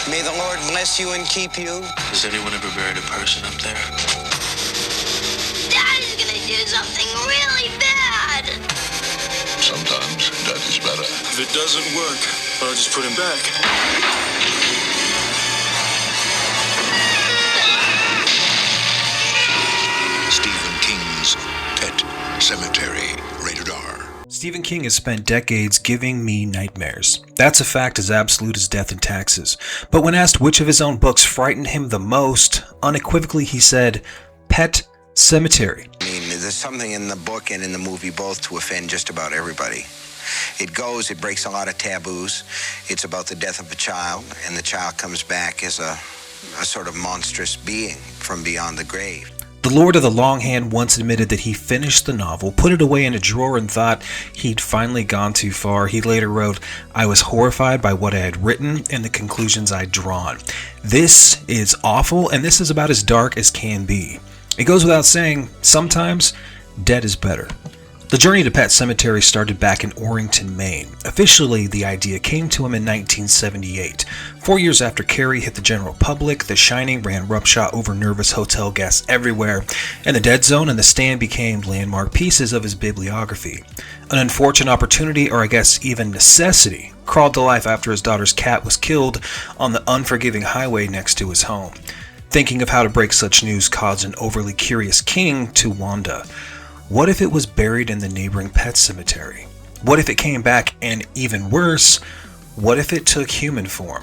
May the Lord bless you and keep you. Has anyone ever buried a person up there? Daddy's gonna do something really bad. Sometimes that is better. If it doesn't work, I'll just put him back. Stephen King's Pet Sematary, rated R. Stephen King has spent decades giving me nightmares. That's a fact as absolute as death and taxes. But when asked which of his own books frightened him the most, unequivocally he said, Pet Sematary. I mean, there's something in the book and in the movie both to offend just about everybody. It breaks a lot of taboos. It's about the death of a child, and the child comes back as a sort of monstrous being from beyond the grave. The Lord of the Longhand once admitted that he finished the novel, put it away in a drawer, and thought he'd finally gone too far. He later wrote, I was horrified by what I had written and the conclusions I'd drawn. This is awful, and this is about as dark as can be. It goes without saying, sometimes dead is better. The journey to Pet Sematary started back in Orrington, Maine. Officially, the idea came to him in 1978. 4 years after Carrie hit the general public, The Shining ran roughshod over nervous hotel guests everywhere, and The Dead Zone and The Stand became landmark pieces of his bibliography. An unfortunate opportunity, or I guess even necessity, crawled to life after his daughter's cat was killed on the unforgiving highway next to his home. Thinking of how to break such news caused an overly curious King to wonder. What if it was buried in the neighboring pet cemetery? What if it came back, and even worse, what if it took human form?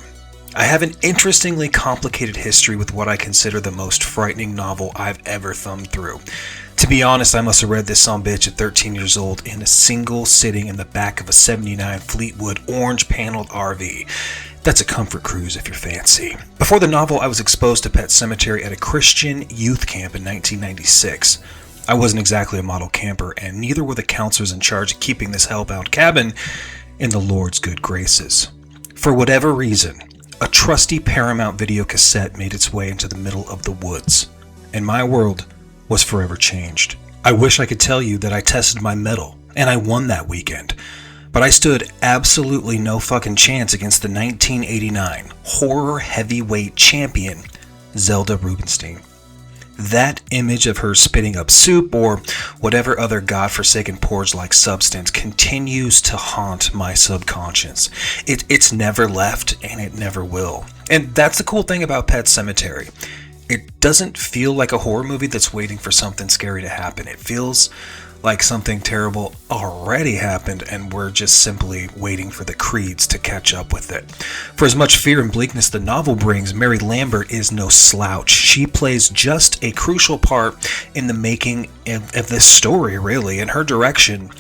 I have an interestingly complicated history with what I consider the most frightening novel I've ever thumbed through. To be honest, I must have read this sumbitch at 13 years old in a single sitting in the back of a 79 Fleetwood orange paneled RV. That's a comfort cruise if you're fancy. Before the novel, I was exposed to Pet Sematary at a Christian youth camp in 1996. I wasn't exactly a model camper, and neither were the counselors in charge of keeping this hellbound cabin in the Lord's good graces. For whatever reason, a trusty Paramount video cassette made its way into the middle of the woods, and my world was forever changed. I wish I could tell you that I tested my mettle, and I won that weekend, but I stood absolutely no fucking chance against the 1989 horror heavyweight champion, Zelda Rubinstein. That image of her spitting up soup or whatever other godforsaken porridge-like substance continues to haunt my subconscious. It's never left, and it never will. And that's the cool thing about Pet Sematary. It doesn't feel like a horror movie that's waiting for something scary to happen. It feels like something terrible already happened, and we're just simply waiting for the creeds to catch up with it. For as much fear and bleakness the novel brings, Mary Lambert is no slouch. She plays just a crucial part in the making of this story, really, and her direction.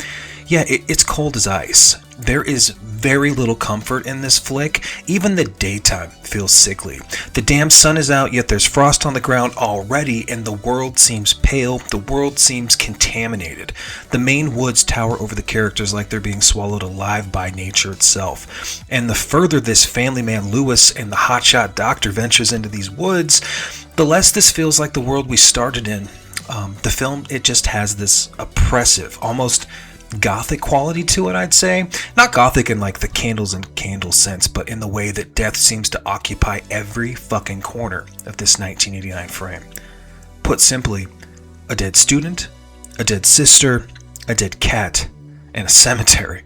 Yeah, it's cold as ice. There is very little comfort in this flick. Even the daytime feels sickly. The damn sun is out, yet there's frost on the ground already, and the world seems pale. The world seems contaminated. The Maine woods tower over the characters like they're being swallowed alive by nature itself. And the further this family man Lewis and the hotshot doctor ventures into these woods, the less this feels like the world we started in. The film, it just has this oppressive, almost gothic quality to it, I'd say. Not gothic in like the candles and candles sense, but in the way that death seems to occupy every fucking corner of this 1989 frame. Put simply, a dead student, a dead sister, a dead cat, and a cemetery.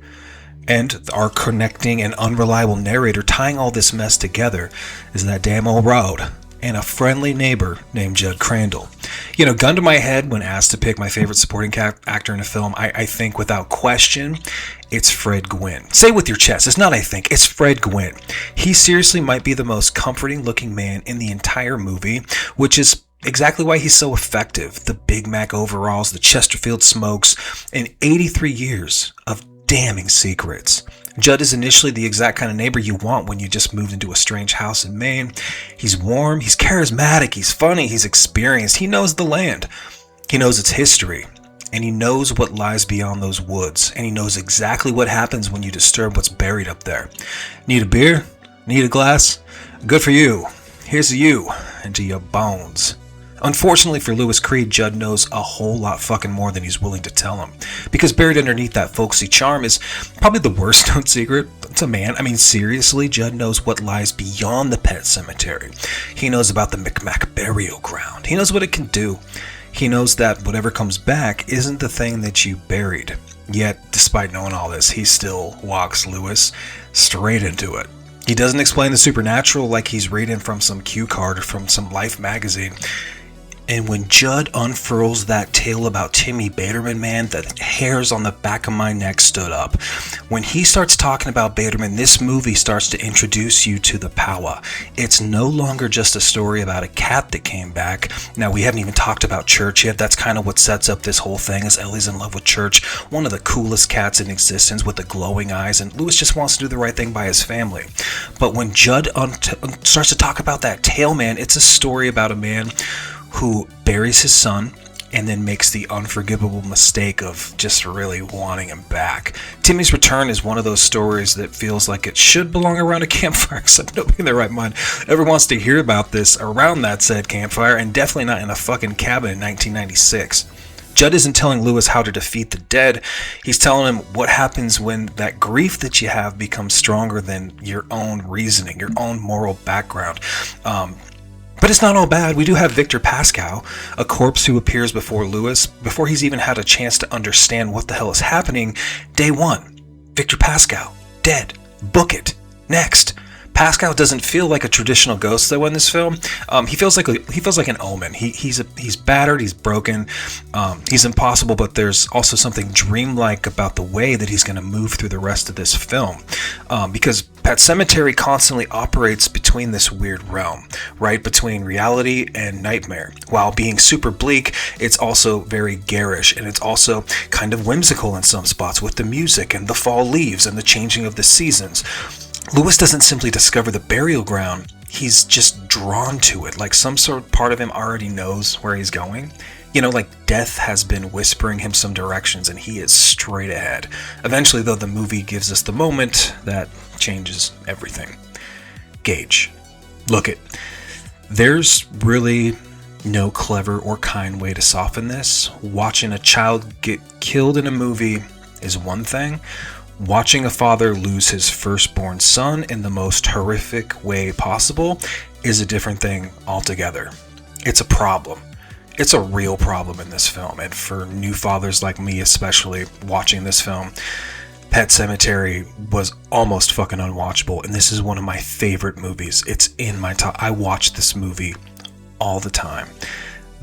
And our connecting and unreliable narrator tying all this mess together is that damn old road and a friendly neighbor named Judd Crandall. You know, gun to my head when asked to pick my favorite supporting actor in a film, I think without question, it's Fred Gwynne. Say it with your chest. It's not I think, it's Fred Gwynne. He seriously might be the most comforting looking man in the entire movie, which is exactly why he's so effective. The Big Mac overalls, the Chesterfield smokes, and 83 years of damning secrets. Judd is initially the exact kind of neighbor you want when you just moved into a strange house in Maine. He's warm, he's charismatic, he's funny, he's experienced, he knows the land. He knows its history, and he knows what lies beyond those woods, and he knows exactly what happens when you disturb what's buried up there. Need a beer? Need a glass? Good for you. Here's to you, and to your bones. Unfortunately for Louis Creed, Judd knows a whole lot fucking more than he's willing to tell him. Because buried underneath that folksy charm is probably the worst known secret to man. I mean, seriously, Judd knows what lies beyond the Pet Sematary. He knows about the Micmac burial ground. He knows what it can do. He knows that whatever comes back isn't the thing that you buried. Yet, despite knowing all this, he still walks Louis straight into it. He doesn't explain the supernatural like he's reading from some cue card or from some Life magazine. And when Judd unfurls that tale about Timmy Baterman, man, the hairs on the back of my neck stood up. When he starts talking about Baterman, this movie starts to introduce you to the power. It's no longer just a story about a cat that came back. Now, we haven't even talked about Church yet. That's kind of what sets up this whole thing, is Ellie's in love with Church, one of the coolest cats in existence with the glowing eyes, and Louis just wants to do the right thing by his family. But when Judd starts to talk about that tale, man, it's a story about a man who buries his son and then makes the unforgivable mistake of just really wanting him back. Timmy's Return is one of those stories that feels like it should belong around a campfire, except nobody in their right mind ever wants to hear about this around that said campfire, and definitely not in a fucking cabin in 1996. Judd isn't telling Louis how to defeat the dead. He's telling him what happens when that grief that you have becomes stronger than your own reasoning, your own moral background. But it's not all bad. We do have Victor Pascal, a corpse who appears before Louis before he's even had a chance to understand what the hell is happening. Day one, Victor Pascal, dead. Book it. Next. Pascal doesn't feel like a traditional ghost though in this film. He feels like an omen. He's battered, he's broken, he's impossible, but there's also something dreamlike about the way that he's going to move through the rest of this film, because Pet Sematary constantly operates between this weird realm, right between reality and nightmare. While being super bleak, it's also very garish, and it's also kind of whimsical in some spots with the music and the fall leaves and the changing of the seasons. Louis doesn't simply discover the burial ground, he's just drawn to it, like some sort of part of him already knows where he's going. You know, like death has been whispering him some directions and he is straight ahead. Eventually, though, the movie gives us the moment that changes everything. Gage. Look it. There's really no clever or kind way to soften this. Watching a child get killed in a movie is one thing. Watching a father lose his firstborn son in the most horrific way possible is a different thing altogether. It's a problem. It's a real problem in this film, and for new fathers like me especially watching this film, Pet Sematary was almost fucking unwatchable, and this is one of my favorite movies. It's in my top. I watch this movie all the time.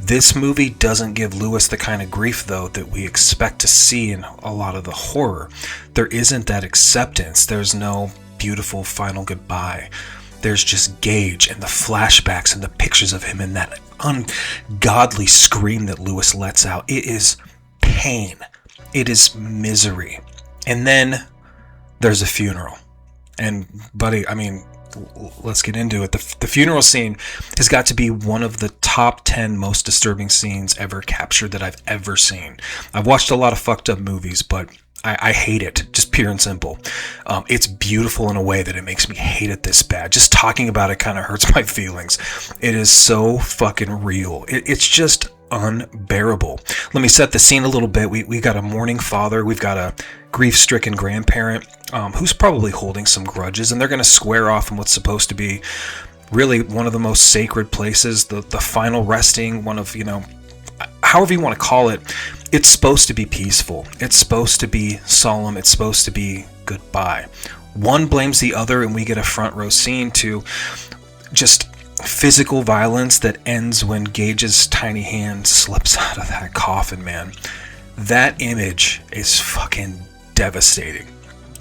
This movie doesn't give Louis the kind of grief, though, that we expect to see in a lot of the horror. There isn't that acceptance. There's no beautiful final goodbye. There's just Gage and the flashbacks and the pictures of him and that ungodly scream that Louis lets out. It is pain. It is misery. And then there's a funeral. And, buddy, I mean, let's get into it. The funeral scene has got to be one of the top 10 most disturbing scenes ever captured that I've ever seen. I've watched a lot of fucked up movies, but I hate it, just pure and simple. It's beautiful in a way that it makes me hate it this bad. Just talking about it kind of hurts my feelings. It is so fucking real. It's just unbearable. Let me set the scene a little bit. We got a mourning father. We've got a grief-stricken grandparent who's probably holding some grudges, and they're going to square off in what's supposed to be really one of the most sacred places, the final resting, one of, however you want to call it. It's supposed to be peaceful. It's supposed to be solemn. It's supposed to be goodbye. One blames the other, and we get a front row scene to just physical violence that ends when Gage's tiny hand slips out of that coffin, man. That image is fucking devastating.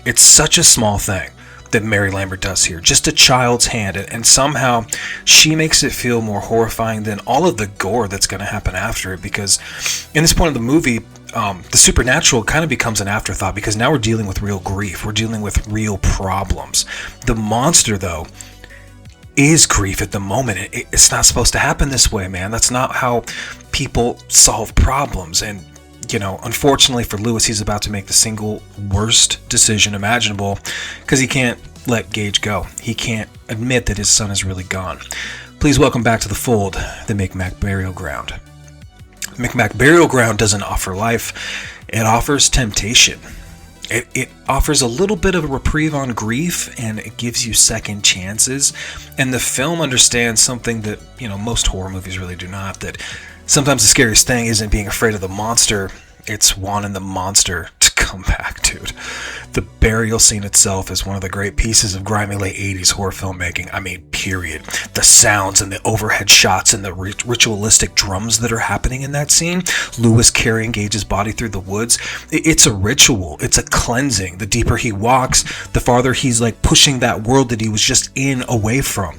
It's such a small thing that Mary Lambert does here. Just a child's hand, and somehow she makes it feel more horrifying than all of the gore that's going to happen after it, because in this point of the movie, the supernatural kind of becomes an afterthought, because now we're dealing with real grief. We're dealing with real problems. The monster, though, is grief at the moment. It's not supposed to happen this way, man. That's not how people solve problems. And unfortunately for Louis, he's about to make the single worst decision imaginable, because he can't let Gage go. He can't admit that his son is really gone. Please welcome back to the fold the Micmac Burial Ground. Micmac Burial Ground doesn't offer life, it offers temptation. It offers a little bit of a reprieve on grief, and it gives you second chances. And the film understands something that, most horror movies really do not, that sometimes the scariest thing isn't being afraid of the monster, it's wanting the monster to come back, dude. The burial scene itself is one of the great pieces of grimy late 80s horror filmmaking. I mean, period. The sounds and the overhead shots and the ritualistic drums that are happening in that scene. Lewis carrying Gage's body through the woods. It's a ritual. It's a cleansing. The deeper he walks, the farther he's like pushing that world that he was just in away from.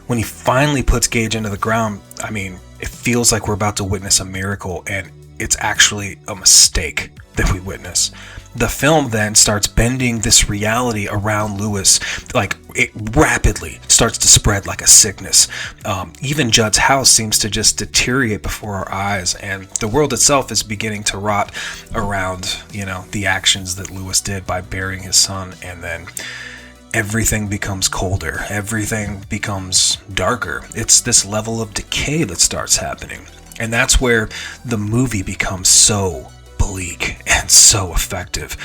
When he finally puts Gage into the ground, I mean, it feels like we're about to witness a miracle, and it's actually a mistake that we witness. The film then starts bending this reality around Lewis, like it rapidly starts to spread like a sickness. Even Judd's house seems to just deteriorate before our eyes, and the world itself is beginning to rot around, the actions that Lewis did by burying his son, and then everything becomes colder, everything becomes darker. It's this level of decay that starts happening. And that's where the movie becomes so bleak and so effective.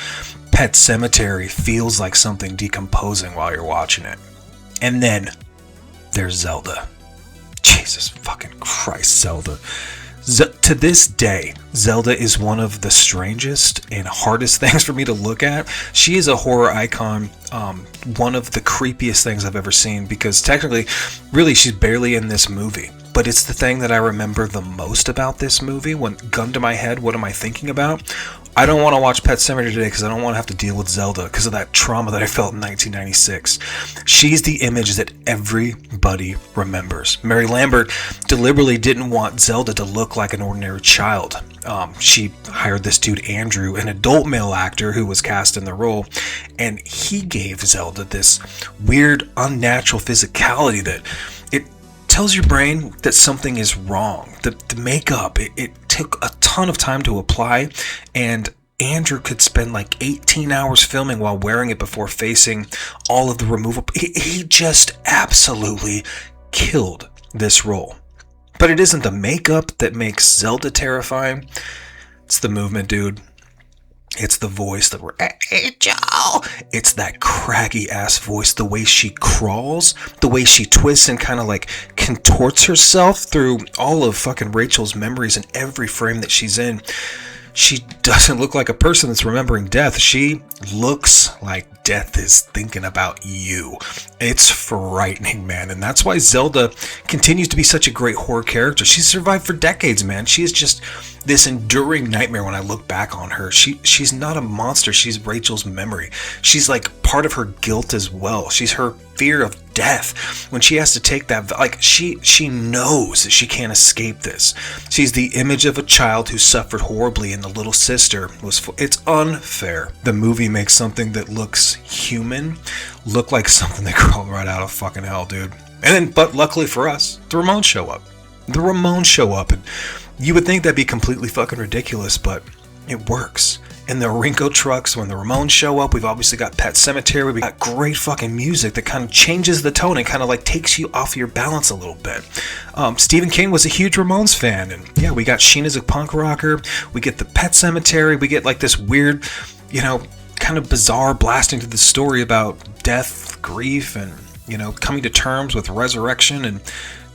Pet Sematary feels like something decomposing while you're watching it. And then there's Zelda. Jesus fucking Christ, Zelda. To this day, Zelda is one of the strangest and hardest things for me to look at. She is a horror icon, one of the creepiest things I've ever seen, because technically, really, she's barely in this movie. But it's the thing that I remember the most about this movie. When gun to my head, what am I thinking about? I don't want to watch Pet Sematary today because I don't want to have to deal with Zelda because of that trauma that I felt in 1996. She's the image that everybody remembers. Mary Lambert deliberately didn't want Zelda to look like an ordinary child. She hired this dude Andrew, an adult male actor who was cast in the role, and he gave Zelda this weird, unnatural physicality that it tells your brain that something is wrong. The makeup, it took a ton of time to apply, and Andrew could spend like 18 hours filming while wearing it before facing all of the removal. He just absolutely killed this role. But it isn't the makeup that makes Zelda terrifying. It's the movement, dude. It's the voice, hey, Joe. It's that craggy ass voice, the way she crawls, the way she twists and kind of like contorts herself through all of fucking Rachel's memories in every frame that she's in. She doesn't look like a person that's remembering death. She looks like death is thinking about you. It's frightening, man. And that's why Zelda continues to be such a great horror character. She's survived for decades, man. She is just this enduring nightmare when I look back on her. She's not a monster. She's Rachel's memory. She's like part of her guilt as well. She's her fear of death. When she has to take that, like she knows that she can't escape this. She's the image of a child who suffered horribly, and the little sister was. It's unfair. The movie makes something that looks human look like something that crawled right out of fucking hell, dude. And then, but luckily for us, the Ramones show up. The Ramones show up, and you would think that'd be completely fucking ridiculous, but it works. In the Rinko trucks, when the Ramones show up, we've obviously got Pet Sematary. We got great fucking music that kind of changes the tone and kind of like takes you off your balance a little bit. Stephen King was a huge Ramones fan, and yeah, we got Sheen as a punk rocker. We get the Pet Sematary. We get like this weird, kind of bizarre blasting to the story about death, grief, and coming to terms with resurrection. And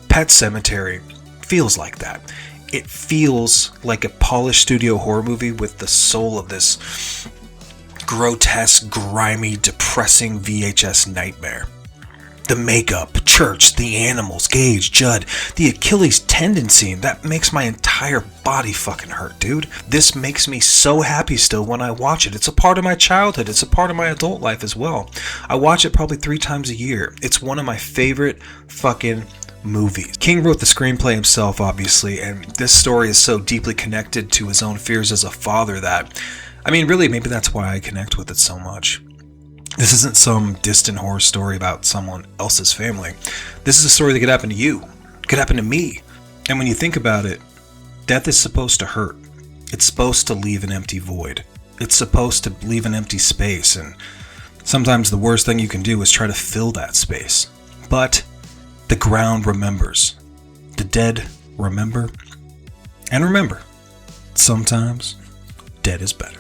Pet Sematary feels like that. It feels like a polished studio horror movie with the soul of this grotesque, grimy, depressing VHS nightmare. The makeup, church, the animals, Gage, Judd, the Achilles tendon scene, that makes my entire body fucking hurt, dude. This makes me so happy still when I watch it. It's a part of my childhood. It's a part of my adult life as well. I watch it probably 3 times a year. It's one of my favorite fucking movies. King wrote the screenplay himself, obviously, and this story is so deeply connected to his own fears as a father that, really, maybe that's why I connect with it so much. This isn't some distant horror story about someone else's family. This is a story that could happen to you. It could happen to me. And when you think about it, death is supposed to hurt. It's supposed to leave an empty void. It's supposed to leave an empty space, and sometimes the worst thing you can do is try to fill that space. But The ground remembers. The dead remember. And remember, sometimes dead is better.